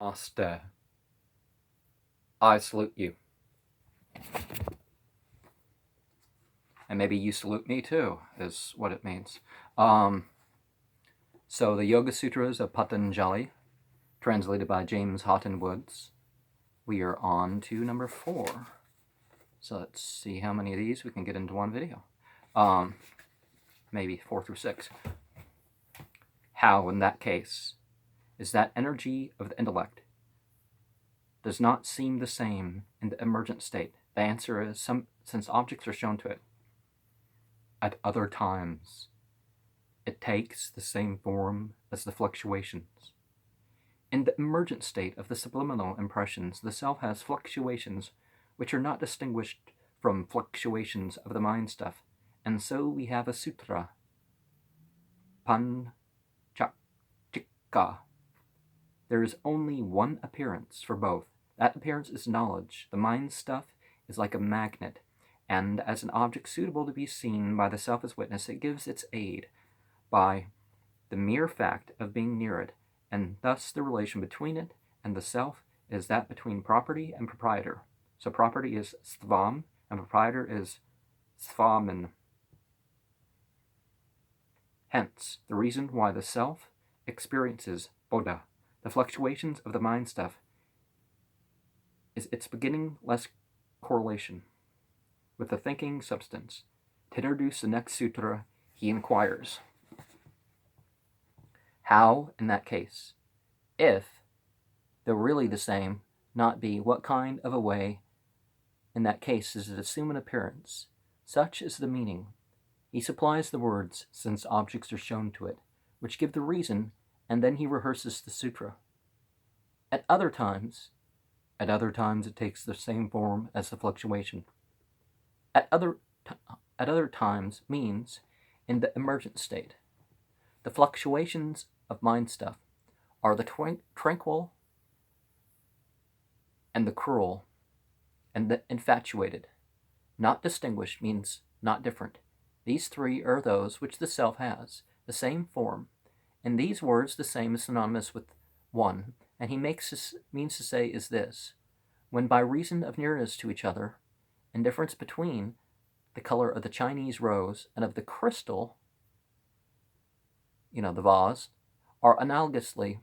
Aste. I salute you. And maybe you salute me too, is what it means. So the Yoga Sutras of Patanjali, translated by James Haughton Woods. We are on to number 4. So let's see how many of these we can get into one video. Maybe 4 through 6. How, in that case, is that energy of the intellect does not seem the same in the emergent state? The answer is since objects are shown to it. At other times, it takes the same form as the fluctuations. In the emergent state of the subliminal impressions, the self has fluctuations which are not distinguished from fluctuations of the mind stuff, and so we have a sutra, Panchakika. There is only one appearance for both. That appearance is knowledge. The mind stuff is like a magnet, and as an object suitable to be seen by the self as witness, it gives its aid by the mere fact of being near it, and thus the relation between it and the self is that between property and proprietor. So property is stvam, and proprietor is svaman. Hence, the reason why the self experiences bodha, the fluctuations of the mind stuff, is its beginningless correlation with the thinking substance. To introduce the next sutra, he inquires, how, in that case, if, though really the same, not be, what kind of a way, in that case, does it assume an appearance? Such is the meaning. He supplies the words, since objects are shown to it, which give the reason, and then he rehearses the sutra. At other times it takes the same form as the fluctuation. At other times means in the emergent state. The fluctuations of mind stuff are the tranquil and the cruel and the infatuated. Not distinguished means not different. These three are those which the self has, the same form. In these words, the same is synonymous with one, and he means to say is this: when by reason of nearness to each other, and difference between the color of the Chinese rose and of the crystal, the vase, are analogously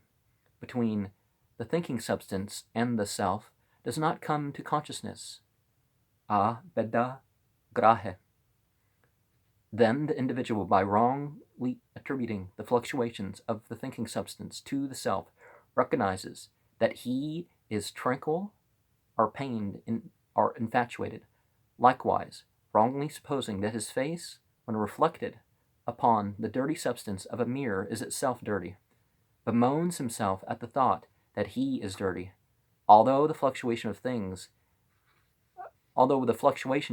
between the thinking substance and the self, does not come to consciousness. Beda grahe. Then the individual, by wrongly attributing the fluctuations of the thinking substance to the self, recognizes that he is tranquil, or pained, or infatuated. Likewise, wrongly supposing that his face, when reflected upon the dirty substance of a mirror, is itself dirty, bemoans himself at the thought that he is dirty, although the fluctuation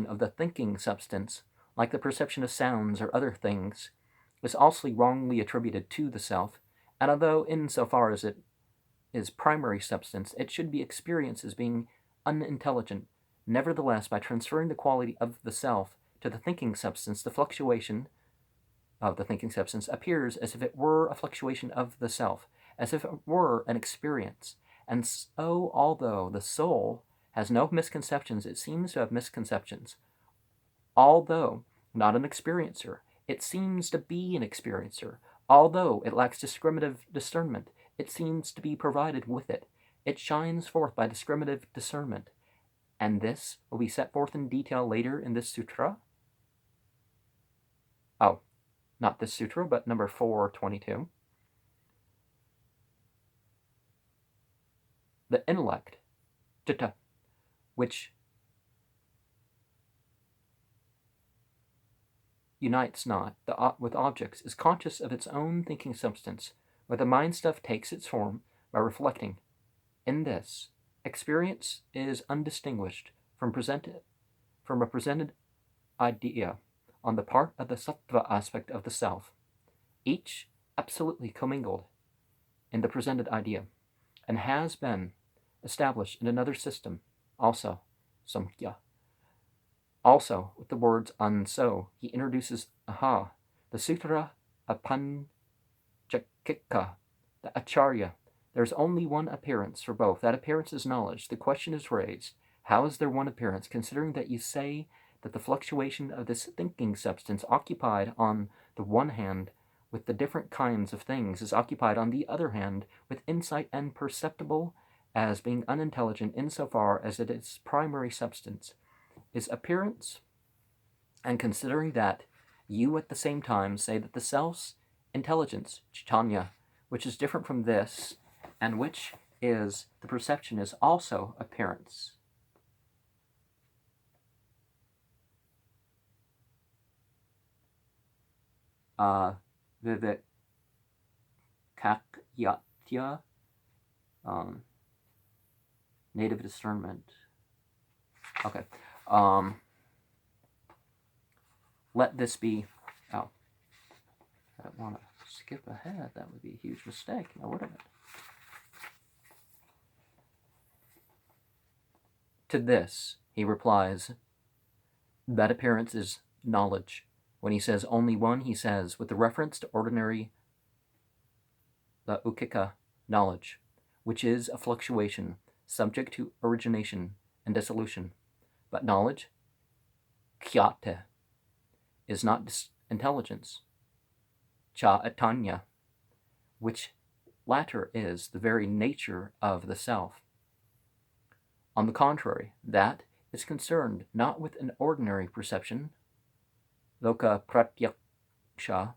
of the thinking substance, like the perception of sounds or other things, is also wrongly attributed to the self, and although insofar as it is primary substance, it should be experienced as being unintelligent, nevertheless, by transferring the quality of the self to the thinking substance, the fluctuation of the thinking substance appears as if it were a fluctuation of the self, as if it were an experience. And so, although the soul has no misconceptions, it seems to have misconceptions. Although not an experiencer, it seems to be an experiencer. Although it lacks discriminative discernment, it seems to be provided with it. It shines forth by discriminative discernment. And this will be set forth in detail later in this sutra. Not this sutra, but number 422. The intellect, chitta, which unites not with objects, is conscious of its own thinking substance, where the mind stuff takes its form by reflecting. In this, experience is undistinguished from a presented idea on the part of the sattva aspect of the self, each absolutely commingled in the presented idea, and has been established in another system, also, samkhya. Also, with the words "and so," he introduces the Sutra of Panchakika, the Acharya, There's only one appearance for both. That appearance is knowledge. The question is raised, how is there one appearance, considering that you say that the fluctuation of this thinking substance occupied on the one hand with the different kinds of things is occupied on the other hand with insight and perceptible as being unintelligent insofar as it is primary substance, is appearance, and considering that you at the same time say that the self's intelligence, Chaitanya, which is different from this, and which is the perception, is also appearance. Vivekakyatya, native discernment. Okay. Let this be. Oh, I don't want to skip ahead. That would be a huge mistake. Now, wait a minute. To this, he replies, that appearance is knowledge. When he says only one, he says, with the reference to ordinary the ukika knowledge, which is a fluctuation, subject to origination and dissolution. But knowledge, khyate, is not intelligence, chaitanya, which latter is the very nature of the self. On the contrary, that is concerned not with an ordinary perception, loka pratyaksha,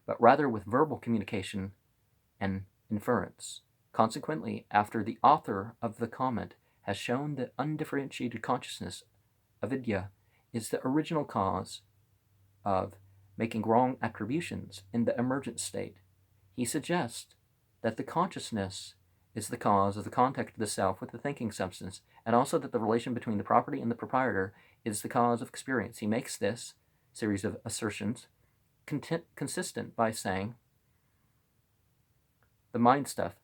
but rather with verbal communication and inference. Consequently, after the author of the comment has shown that undifferentiated consciousness, avidya, is the original cause of making wrong attributions in the emergent state, he suggests that the consciousness is the cause of the contact of the self with the thinking substance, and also that the relation between the property and the proprietor is the cause of experience. He makes this series of assertions consistent by saying the mind stuff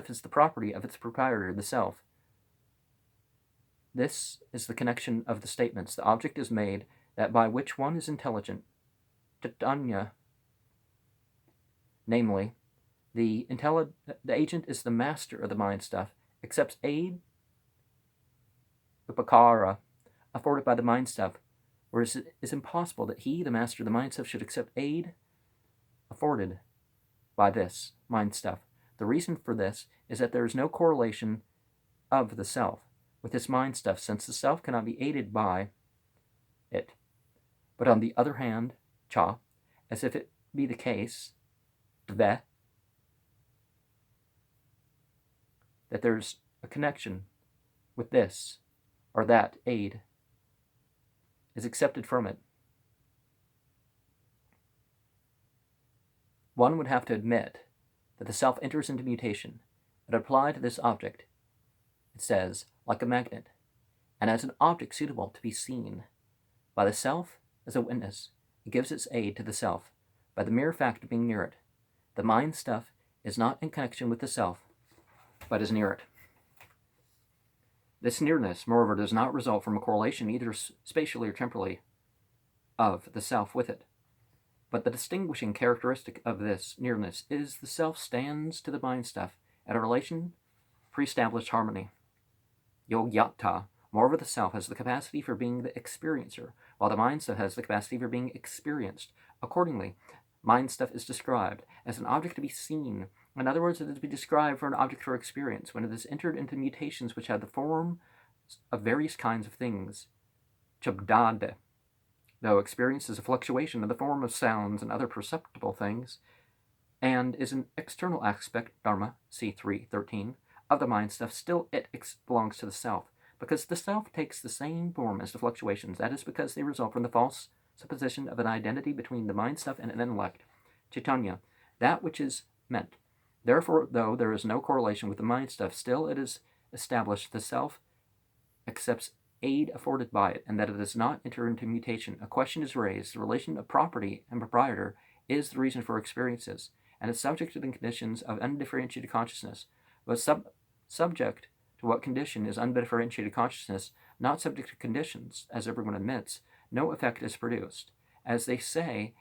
is the property of its proprietor, the self. This is the connection of the statements. The object is made that by which one is intelligent, Chaitanya, namely, the agent is the master of the mind stuff, accepts aid, upakara, afforded by the mind stuff, whereas it is impossible that he, the master of the mind stuff, should accept aid afforded by this mind stuff. The reason for this is that there is no correlation of the self with this mind stuff, since the self cannot be aided by it. But on the other hand, cha, as if it be the case, dve, that there's a connection with this or that aid is accepted from it. One would have to admit that the self enters into mutation and apply to this object, it says, like a magnet, and as an object suitable to be seen by the self as a witness, it gives its aid to the self by the mere fact of being near it. The mind stuff is not in connection with the self, but is near it. This nearness, moreover, does not result from a correlation either spatially or temporally of the self with it. But the distinguishing characteristic of this nearness is the self stands to the mind stuff at a relation pre-established harmony. Yogyata, moreover, the self has the capacity for being the experiencer, while the mind stuff has the capacity for being experienced. Accordingly, mind stuff is described as an object to be seen. In other words, it is to be described for an object for experience when it is entered into mutations which have the form of various kinds of things. Chabdade, though experience is a fluctuation of the form of sounds and other perceptible things, and is an external aspect, dharma, C3:13, of the mind stuff, still it belongs to the self, because the self takes the same form as the fluctuations. That is because they result from the false supposition of an identity between the mind stuff and an intellect. Chaitanya, that which is meant. Therefore, though there is no correlation with the mind stuff, still it is established the self accepts aid afforded by it, and that it does not enter into mutation. A question is raised. The relation of property and proprietor is the reason for experiences, and is subject to the conditions of undifferentiated consciousness. But subject to what condition is undifferentiated consciousness, not subject to conditions, as everyone admits, no effect is produced. As they say,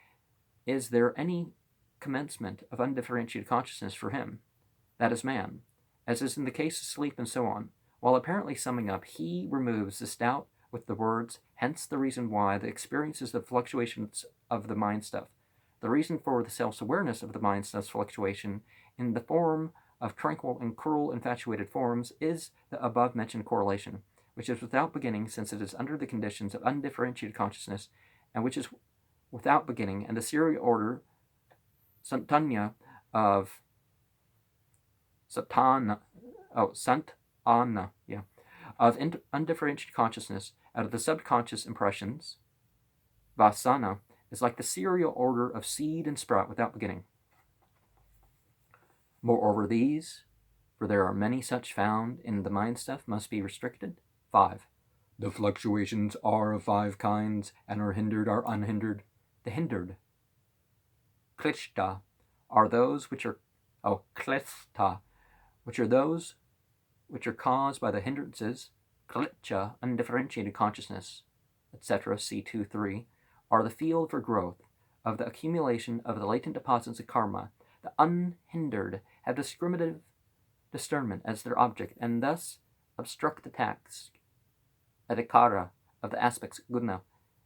is there any commencement of undifferentiated consciousness for him? that is man, as is in the case of sleep and so on. While apparently summing up, he removes this doubt with the words, hence the reason why the experiences the fluctuations of the mind stuff. The reason for the self-awareness of the mind stuff's fluctuation in the form of tranquil and cruel infatuated forms is the above-mentioned correlation, which is without beginning since it is under the conditions of undifferentiated consciousness, and which is without beginning, and the serial order Santanya of Satana, Santana, of undifferentiated consciousness out of the subconscious impressions, Vasana, is like the serial order of seed and sprout without beginning. Moreover, these, for there are many such found in the mind stuff, must be restricted. 5. The fluctuations are of 5 kinds, and are hindered or unhindered. The hindered, klishta, are those which are, klishta, which are those which are caused by the hindrances, klitcha, undifferentiated consciousness, etc., C2-3, are the field for growth of the accumulation of the latent deposits of karma. The unhindered have discriminative discernment as their object, and thus obstruct the task, adhikara, of the aspects guna.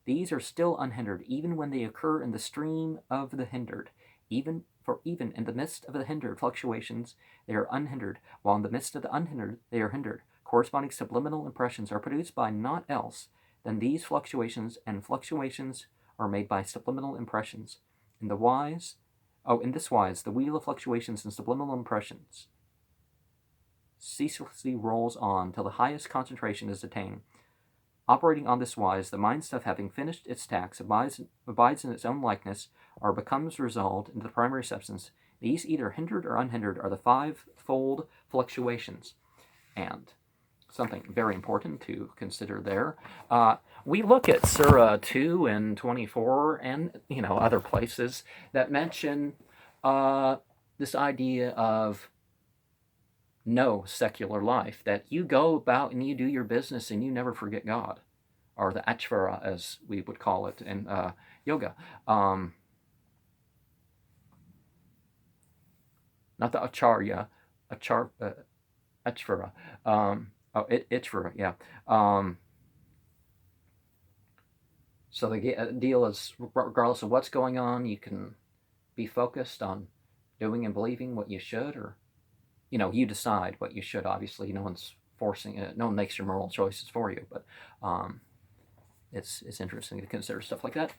These are still unhindered, even when they occur in the stream of the hindered. Even in the midst of the hindered fluctuations, they are unhindered, while in the midst of the unhindered, they are hindered. Corresponding subliminal impressions are produced by naught else than these fluctuations, and fluctuations are made by subliminal impressions. In this wise, the wheel of fluctuations and subliminal impressions ceaselessly rolls on till the highest concentration is attained. Operating on this wise, the mind stuff, having finished its task, abides in its own likeness, or becomes resolved into the primary substance. These, either hindered or unhindered, are the 5-fold fluctuations. And something very important to consider there. We look at Surah 2 and 24 and other places that mention this idea of no secular life, that you go about and you do your business and you never forget God, or the achvara, as we would call it in yoga. Not the acharya, achvara. Ichvara, yeah. So the deal is, regardless of what's going on, you can be focused on doing and believing what you should, or you decide what you should. Obviously, no one's forcing it. No one makes your moral choices for you. But it's interesting to consider stuff like that.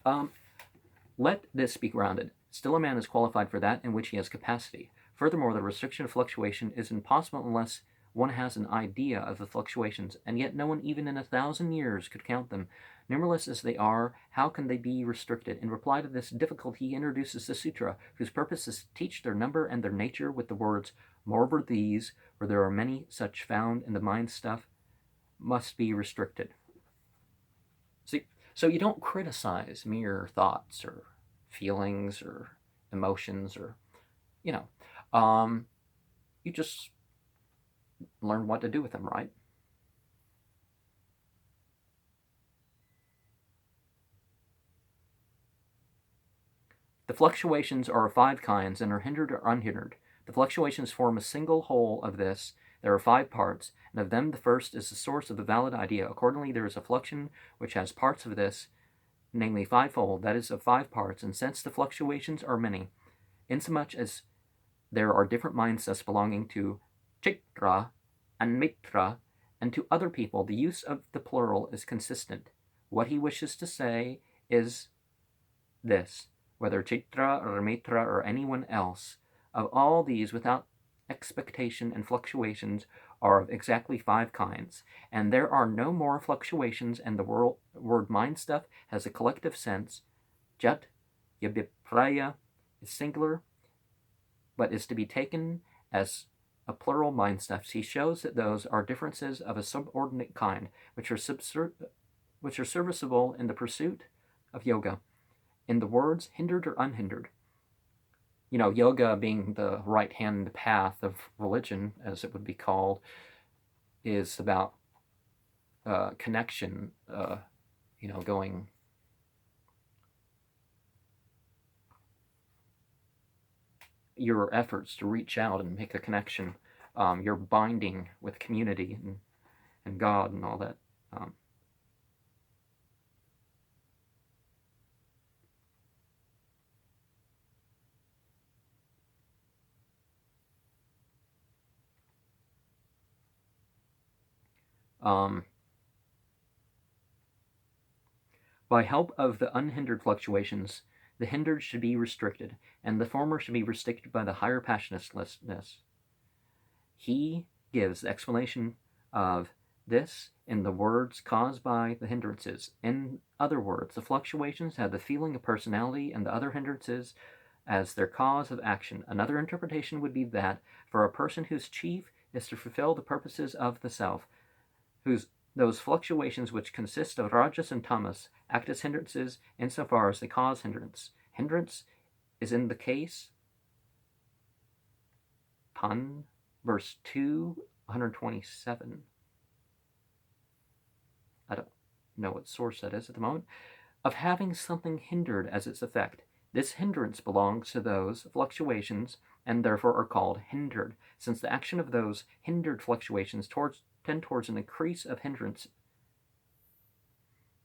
Let this be grounded. Still, a man is qualified for that in which he has capacity. Furthermore, the restriction of fluctuation is impossible unless one has an idea of the fluctuations, and yet no one even in 1,000 years could count them. Numberless as they are, how can they be restricted? In reply to this difficulty, he introduces the sutra, whose purpose is to teach their number and their nature with the words, moreover these, for there are many such found in the mind stuff, must be restricted. See, so you don't criticize mere thoughts or feelings or emotions, or you just learn what to do with them, right? The fluctuations are of 5 kinds and are hindered or unhindered. The fluctuations form a single whole of this. There are 5 parts, and of them the first is the source of the valid idea. Accordingly, there is a fluxion which has parts of this, namely 5-fold, that is, of 5 parts, and since the fluctuations are many, insomuch as there are different mind sets belonging to Chitra and Mitra, and to other people, the use of the plural is consistent. What he wishes to say is this: whether Chitra or Mitra or anyone else, of all these, without expectation and fluctuations, are of exactly 5 kinds, and there are no more fluctuations, and the word mind stuff has a collective sense. Jat Yabhipraya is singular, but is to be taken as a plural mind stuffs. He shows that those are differences of a subordinate kind, which are serviceable in the pursuit of yoga. In the words hindered or unhindered, yoga being the right-hand path of religion, as it would be called, is about connection, going your efforts to reach out and make a connection, your binding with community and God and all that. Um, by help of the unhindered fluctuations, the hindered should be restricted, and the former should be restricted by the higher passionlessness. He gives the explanation of this in the words caused by the hindrances. In other words, the fluctuations have the feeling of personality and the other hindrances as their cause of action. Another interpretation would be that for a person whose chief is to fulfill the purposes of the self, those fluctuations which consist of rajas and tamas act as hindrances insofar as they cause hindrance. Hindrance is in the case Tan, verse 227. I don't know what source that is at the moment. Of having something hindered as its effect. This hindrance belongs to those fluctuations and therefore are called hindered, since the action of those hindered fluctuations tend towards an increase of hindrance.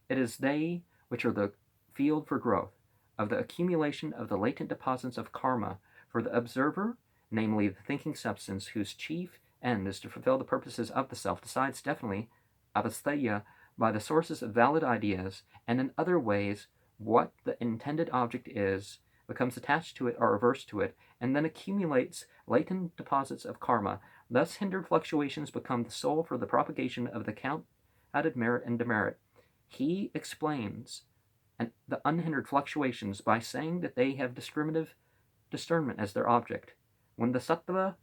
It is they which are the field for growth, of the accumulation of the latent deposits of karma for the observer, namely the thinking substance whose chief end is to fulfill the purposes of the self, decides definitely, avasthaya, by the sources of valid ideas, and in other ways what the intended object is, becomes attached to it or averse to it, and then accumulates latent deposits of karma. Thus hindered fluctuations become the soul for the propagation of the counted merit and demerit. He explains the unhindered fluctuations by saying that they have discriminative discernment as their object. When the sattva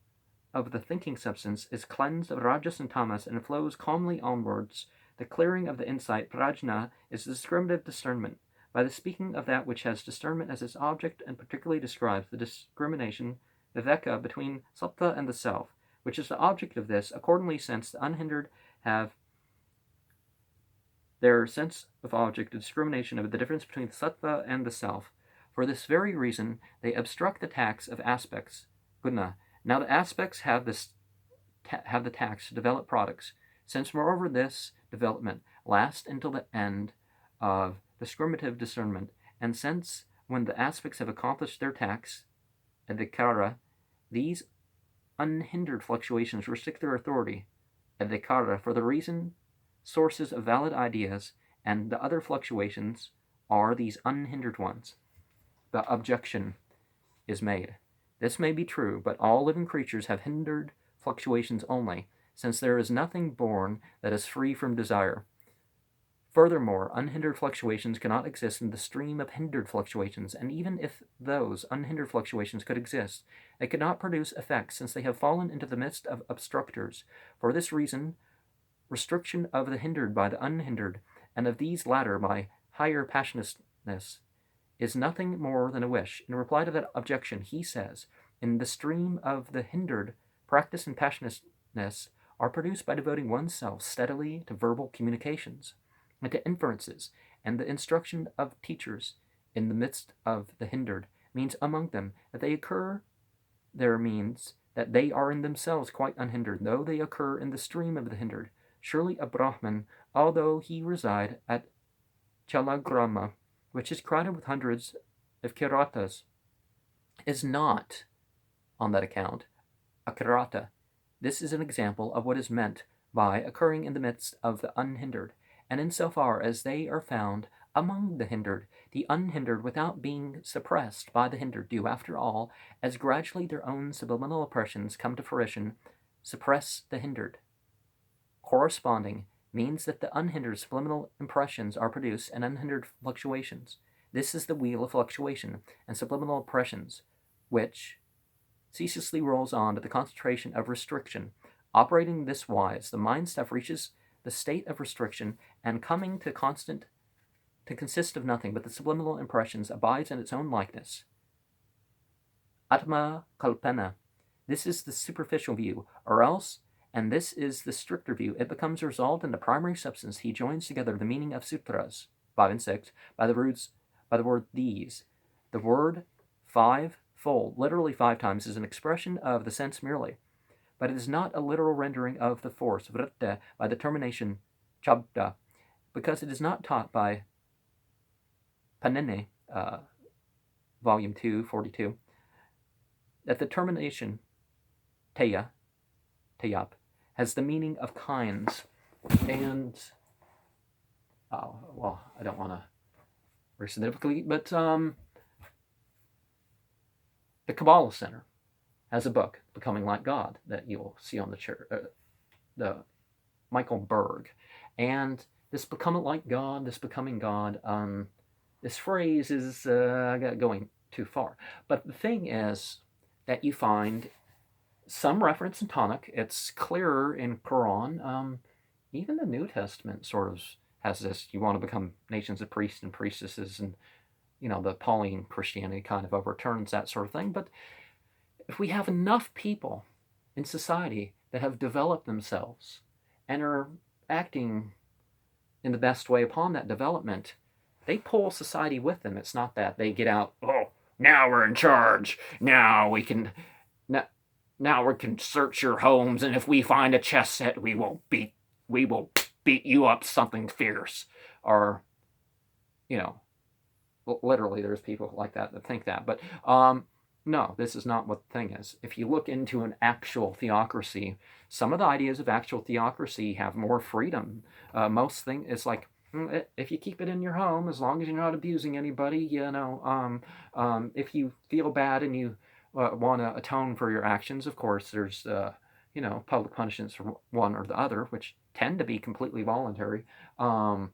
of the thinking substance is cleansed of rajas and tamas and flows calmly onwards, the clearing of the insight, prajna, is the discriminative discernment. By the speaking of that which has discernment as its object and particularly describes the discrimination, viveka, between sattva and the self, which is the object of this, accordingly, since the unhindered have their sense of object, a discrimination of the difference between the sattva and the self. For this very reason, they obstruct the tax of aspects, guna. Now the aspects have the tax to develop products, since moreover this development lasts until the end of discriminative discernment, and since when the aspects have accomplished their tax, adhikara, these unhindered fluctuations restrict their authority, adhikara, for the reason sources of valid ideas, and the other fluctuations are these unhindered ones. The objection is made. This may be true, but all living creatures have hindered fluctuations only, since there is nothing born that is free from desire. Furthermore, unhindered fluctuations cannot exist in the stream of hindered fluctuations, and even if those unhindered fluctuations could exist, they could not produce effects, since they have fallen into the midst of obstructors. For this reason, restriction of the hindered by the unhindered, and of these latter by higher passionlessness, is nothing more than a wish. In reply to that objection, he says, in the stream of the hindered, practice and passionlessness are produced by devoting oneself steadily to verbal communications, and to inferences, and the instruction of teachers in the midst of the hindered means among them that they occur there means that they are in themselves quite unhindered, though they occur in the stream of the hindered. Surely a Brahman, although he reside at Chalagrama, which is crowded with hundreds of kiratas, is not, on that account, a kirata. This is an example of what is meant by occurring in the midst of the unhindered, and insofar as they are found among the unhindered without being suppressed by the hindered do, after all, as gradually their own subliminal impressions come to fruition, suppress the hindered. Corresponding means that the unhindered subliminal impressions are produced and unhindered fluctuations. This is the wheel of fluctuation and subliminal impressions, which ceaselessly rolls on to the concentration of restriction. Operating this wise, the mind stuff reaches the state of restriction, and coming to consist of nothing but the subliminal impressions, abides in its own likeness. Atma kalpana. This is the superficial view, or else, and this is the stricter view, it becomes resolved in the primary substance. He joins together the meaning of sutras 5 and 6 by the word these. The word 5, full, literally 5 times, is an expression of the sense merely, but it is not a literal rendering of the force, vritte, by the termination, chabda, because it is not taught by Panini, Volume 2, 42, that the termination, teya, teyap, has the meaning of kinds. And, well, I don't want to very significantly, but the Kabbalah Center has a book, Becoming Like God, that you'll see on the chair, the Michael Berg. And this becoming like God, this becoming God, this phrase is going too far. But the thing is that you find some reference in Tanakh. It's clearer in Quran. Even the New Testament sort of has this, you want to become nations of priests and priestesses, and, you know, the Pauline Christianity kind of overturns that sort of thing. But if we have enough people in society that have developed themselves and are acting in the best way upon that development, they pull society with them. It's not that they get out, oh, now we're in charge. Now we can search your homes, and if we find a chess set, we will beat you up something fierce. Or, you know, literally there's people like that think that. But no, this is not what the thing is. If you look into an actual theocracy, some of the ideas of actual theocracy have more freedom. Most things, it's like, if you keep it in your home, as long as you're not abusing anybody, you know, if you feel bad and you want to atone for your actions, of course, there's, you know, public punishments for one or the other, which tend to be completely voluntary. You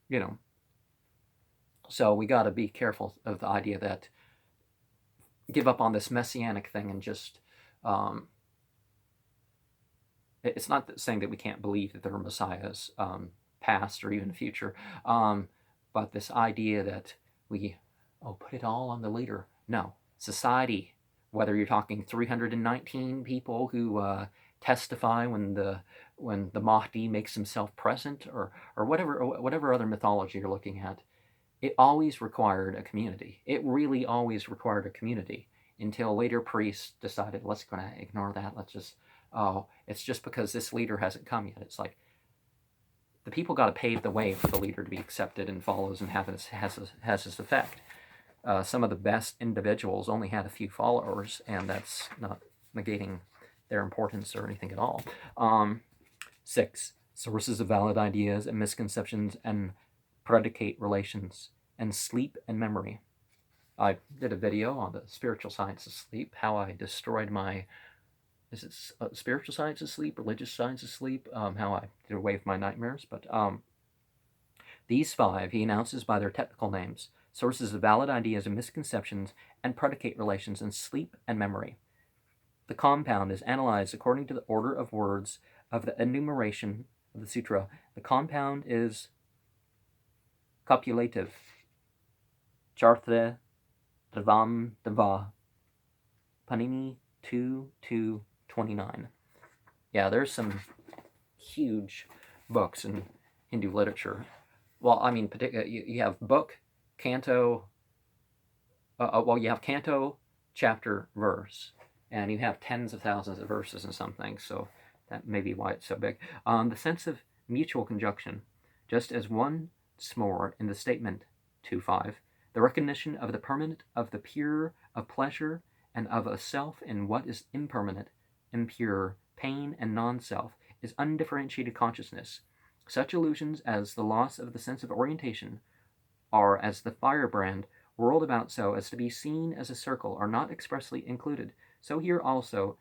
know, so we got to be careful of the idea that give up on this messianic thing and just, it's not saying that we can't believe that there are messiahs, past or even future, but this idea that we, put it all on the leader. No, society, whether you're talking 319 people who testify when the Mahdi makes himself present, or whatever other mythology you're looking at, it always required a community. It really always required a community, until later priests decided, let's go to ignore that. Let's just, it's just because this leader hasn't come yet. It's like, the people got to pave the way for the leader to be accepted and follows and has this effect. Some of the best individuals only had a few followers, and that's not negating their importance or anything at all. 6. Sources of valid ideas and misconceptions and predicate relations, and sleep and memory. I did a video on the spiritual science of sleep, how I destroyed my, is it spiritual science of sleep, religious science of sleep, how I did away with my nightmares. But these 5 he announces by their technical names: sources of valid ideas and misconceptions, and predicate relations, and sleep and memory. The compound is analyzed according to the order of words of the enumeration of the sutra. The compound is copulative. Chartre Devam Deva. Panini 2:229. Yeah, there's some huge books in Hindu literature. Well, I mean, you have book, canto, you have canto, chapter, verse, and you have tens of thousands of verses in some things, so that may be why it's so big. The sense of mutual conjunction, just as once more in the statement 2.5, the recognition of the permanent, of the pure, of pleasure, and of a self in what is impermanent, impure, pain, and non-self, is undifferentiated consciousness. Such illusions as the loss of the sense of orientation are as the firebrand whirled about so as to be seen as a circle, are not expressly included. So here also,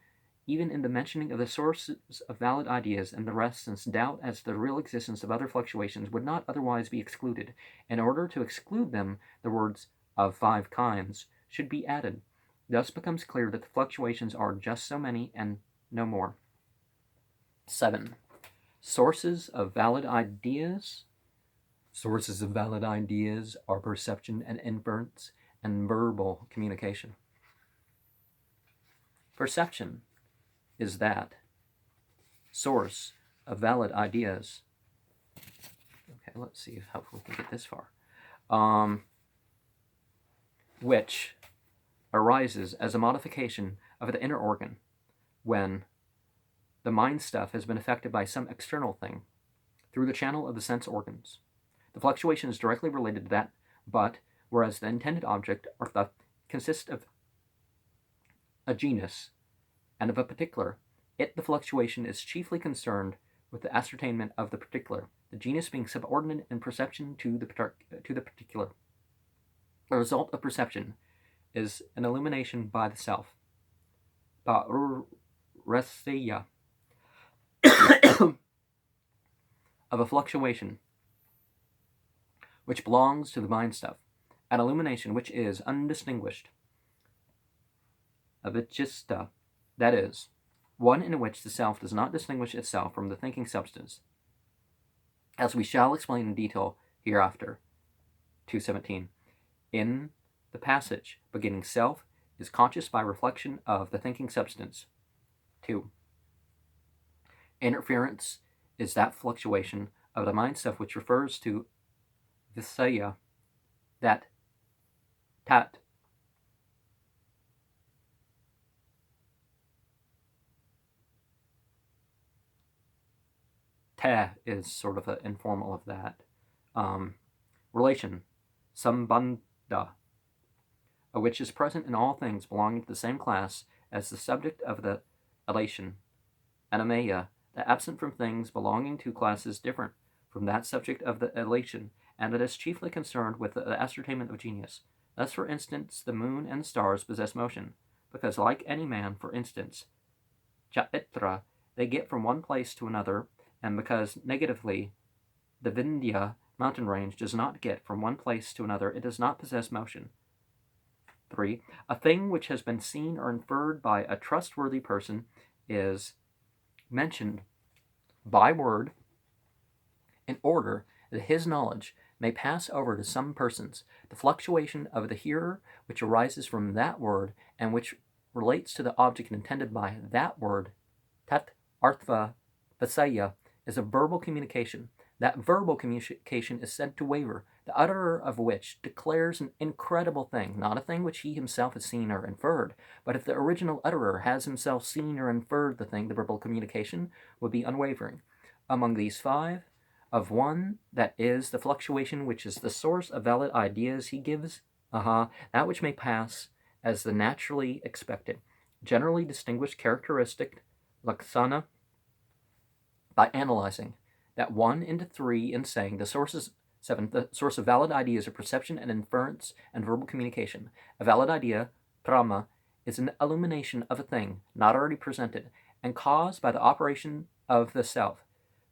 even in the mentioning of the sources of valid ideas and the rest, since doubt as to the real existence of other fluctuations would not otherwise be excluded, in order to exclude them, the words "of 5 kinds" should be added. Thus becomes clear that the fluctuations are just so many and no more. 7. Sources of valid ideas. Sources of valid ideas are perception and inference and verbal communication. Perception is that source of valid ideas. Okay, let's see how we can get this far. Which arises as a modification of the inner organ when the mind stuff has been affected by some external thing through the channel of the sense organs. The fluctuation is directly related to that, but whereas the intended object consists of a genus and of a particular, the fluctuation is chiefly concerned with the ascertainment of the particular, the genus being subordinate in perception to the particular. The result of perception is an illumination by the self, paurasya, of a fluctuation which belongs to the mind stuff, an illumination which is undistinguished, avijista, that is, one in which the self does not distinguish itself from the thinking substance, as we shall explain in detail hereafter. 217. In the passage beginning self is conscious by reflection of the thinking substance. 2. Interference is that fluctuation of the mind stuff which refers to visaya, that tat. Te is sort of an informal of that. Relation, sambandha, which is present in all things belonging to the same class as the subject of the elation, anameya, the absent from things belonging to classes different from that subject of the elation, and that is chiefly concerned with the ascertainment of genius. Thus, for instance, the moon and stars possess motion, because like any man, for instance, chaitra, they get from one place to another, and because, negatively, the Vindhya mountain range does not get from one place to another, it does not possess motion. 3. A thing which has been seen or inferred by a trustworthy person is mentioned by word in order that his knowledge may pass over to some persons. The fluctuation of the hearer which arises from that word and which relates to the object intended by that word, tat artha vasaya, is a verbal communication. That verbal communication is said to waver, the utterer of which declares an incredible thing, not a thing which he himself has seen or inferred, but if the original utterer has himself seen or inferred the thing, the verbal communication would be unwavering. Among these 5, of one that is the fluctuation which is the source of valid ideas, he gives, that which may pass as the naturally expected, generally distinguished characteristic, laksana, by analyzing that 1 into 3 in saying the sources 7. The source of valid ideas are perception and inference and verbal communication. A valid idea, prama, is an illumination of a thing not already presented and caused by the operation of the self.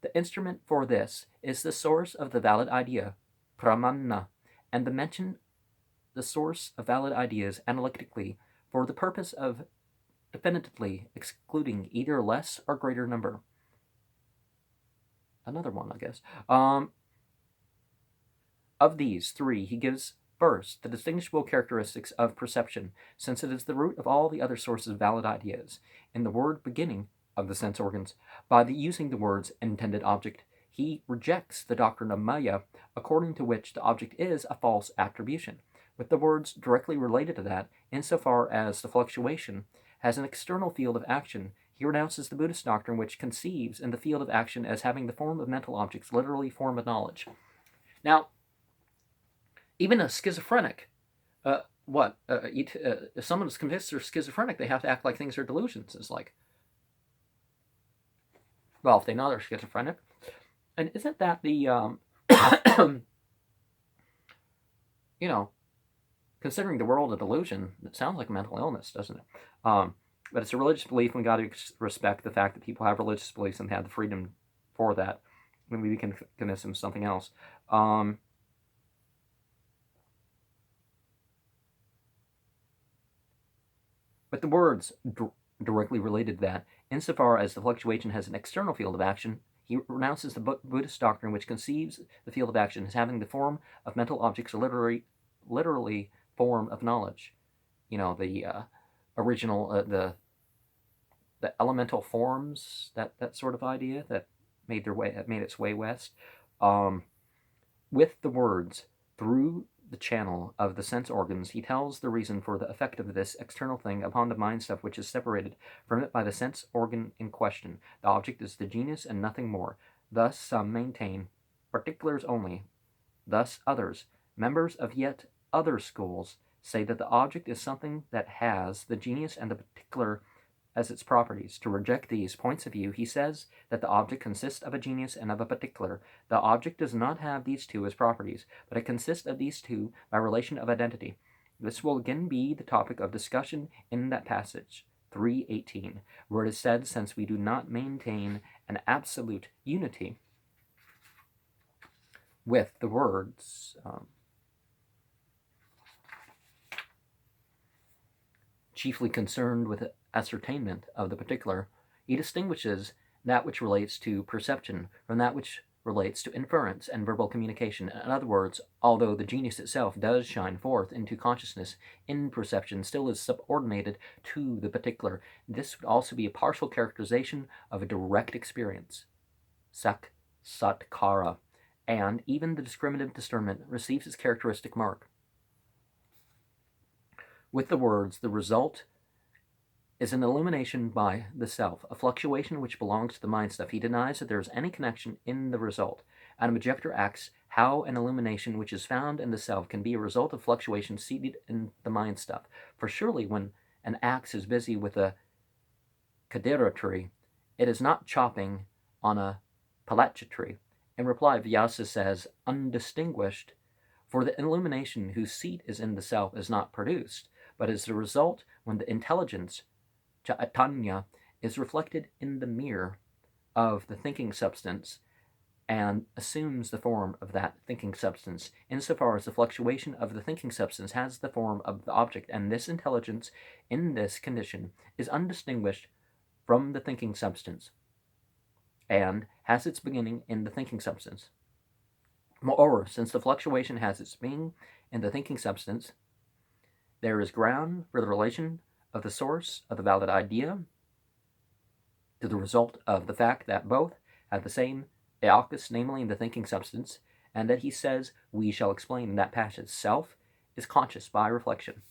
The instrument for this is the source of the valid idea, pramanna, and mention the source of valid ideas analytically for the purpose of definitively excluding either less or greater number. Another one, I guess. Of these 3, he gives first the distinguishable characteristics of perception, since it is the root of all the other sources of valid ideas. In the word beginning of the sense organs, by using the words intended object, he rejects the doctrine of Maya, according to which the object is a false attribution, with the words directly related to that, insofar as the fluctuation has an external field of action. He renounces the Buddhist doctrine which conceives in the field of action as having the form of mental objects, literally form of knowledge. Now, even a schizophrenic, if someone is convinced they're schizophrenic, they have to act like things are delusions. It's like, well, if they know they're schizophrenic. And isn't that the, considering the world a delusion, it sounds like a mental illness, doesn't it? But it's a religious belief, and we got to respect the fact that people have religious beliefs and have the freedom for that. Maybe we can convince them of something else. But the words directly related to that, insofar as the fluctuation has an external field of action, he renounces the Buddhist doctrine which conceives the field of action as having the form of mental objects, or literally form of knowledge. The original, the elemental forms, that sort of idea that made its way west, with the words through the channel of the sense organs, he tells the reason for the effect of this external thing upon the mind stuff which is separated from it by the sense organ in question. The object is the genius and nothing more. Thus some maintain particulars only. Thus others, members of yet other schools, say that the object is something that has the genius and the particular as its properties. To reject these points of view, he says that the object consists of a genius and of a particular. The object does not have these two as properties, but it consists of these two by relation of identity. This will again be the topic of discussion in that passage, 3:18, where it is said, since we do not maintain an absolute unity with the words chiefly concerned with ascertainment of the particular, he distinguishes that which relates to perception from that which relates to inference and verbal communication. In other words, although the genius itself does shine forth into consciousness in perception, still is subordinated to the particular. This would also be a partial characterization of a direct experience, sakshatkara, and even the discriminative discernment receives its characteristic mark. With the words, the result is an illumination by the self, a fluctuation which belongs to the mind stuff. He denies that there is any connection in the result. An objector asks how an illumination which is found in the self can be a result of fluctuation seated in the mind stuff. For surely when an axe is busy with a kadira tree, it is not chopping on a palacha tree. In reply, Vyasa says, undistinguished, for the illumination whose seat is in the self is not produced, but is the result when the intelligence, Chaitanya, is reflected in the mirror of the thinking substance and assumes the form of that thinking substance, insofar as the fluctuation of the thinking substance has the form of the object, and this intelligence in this condition is undistinguished from the thinking substance, and has its beginning in the thinking substance. Moreover, since the fluctuation has its being in the thinking substance, there is ground for the relation of the source of the valid idea to the result of the fact that both have the same eokus, namely in the thinking substance, and that he says we shall explain in that passage. Self is conscious by reflection.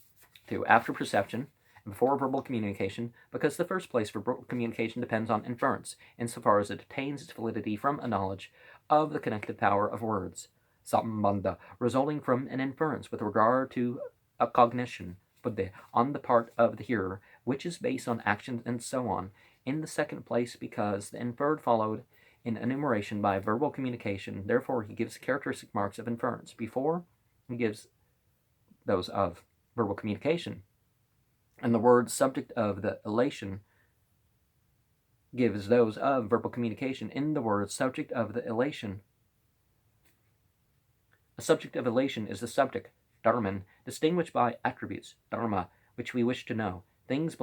2. After perception, and before verbal communication, because the first place for verbal communication depends on inference, insofar as it attains its validity from a knowledge of the connective power of words, sambandha, resulting from an inference with regard to a cognition, buddhi, on the part of the hearer, which is based on actions and so on. In the second place, because the inferred followed in enumeration by verbal communication, therefore he gives characteristic marks of inference before he gives those of verbal communication. And the word subject of the elation gives those of verbal communication. In the word subject of the elation, a subject of elation is the subject, dharman, distinguished by attributes, dharma, which we wish to know. Things